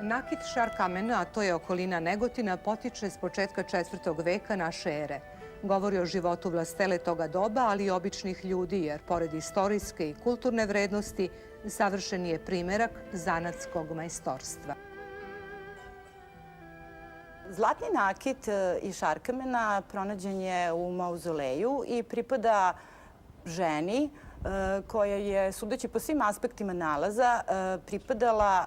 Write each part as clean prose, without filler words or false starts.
Nakit Šar kamena, a to je okolina Negotina, potiče s početka 4. veka naše ere. Govori o životu vlastele toga doba, ali i običnih ljudi, jer pored istorijske i kulturne vrednosti, savršen je primerak zanatskog majstorstva. Zlatni nakit iz šarkamena pronađen je u mauzoleju i pripada ženi koja je, sudeći po svim aspektima nalaza, pripadala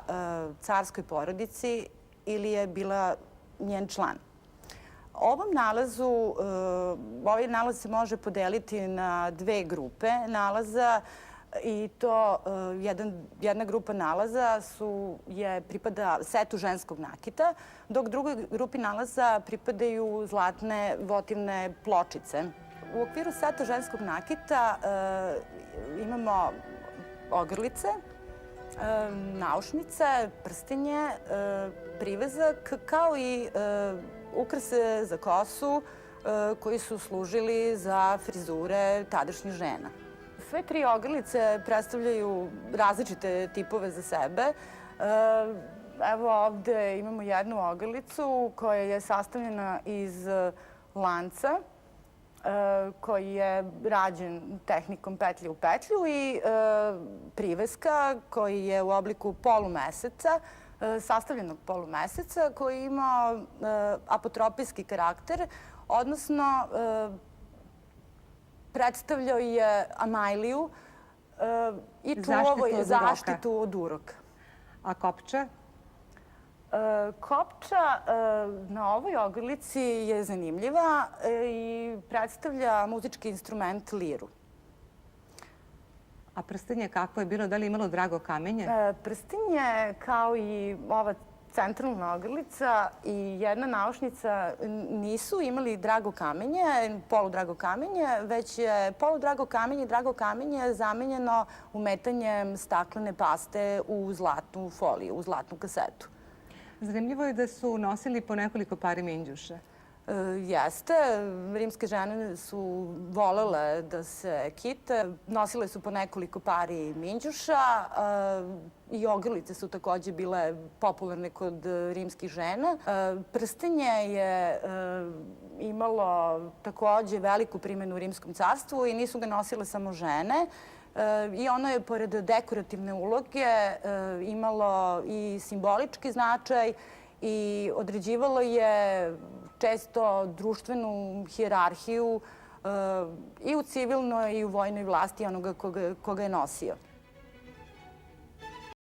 carskoj porodici ili je bila njen član. Ovaj nalaz se može podeliti na dve grupe nalaza i to jedna grupa nalaza pripada setu ženskog nakita, dok drugoj grupi nalaza pripadaju zlatne votivne pločice. U okviru seta ženskog nakita imamo ogrlice, naušnice, prstenje, privezak, kao i ukrase za kosu koji su služili za frizure tadašnjih žena. Sve tri ogrlice predstavljaju različite tipove za sebe. Evo ovde imamo jednu ogrlicu koja je sastavljena iz lanca koji je rađen tehnikom petlje u petlju i priveska koji je u obliku polumeseca, sastavljenog polumeseca koji ima apotropijski karakter, odnosno predstavljao je amajliju i zaštitu od uroka. A kopča? Kopča na ovoj ogrlici je zanimljiva i predstavlja muzički instrument liru. A prstenje kako je bilo? Da li je imalo drago kamenje? Prstenje, kao i ova centralna ogrlica i jedna naušnica, nisu imali drago kamenje, poludrago kamenje, već je poludrago kamenje i drago kamenje zamenjeno umetanjem staklene paste u zlatnu foliju, u zlatnu kasetu. Zanimljivo je da su nosili po nekoliko pari minđuša. Jeste. Rimske žene su volele da se kite. Nosile su po nekoliko pari minđuša i ogrlice su takođe bile popularne kod rimskih žena. Prstenje je imalo takođe veliku primenu u Rimskom carstvu i nisu ga nosile samo žene. I ono je, pored dekorativne uloge, imalo i simbolički značaj i određivalo je često društvenu hijerarhiju i u civilnoj i u vojnoj vlasti onoga koga je nosio.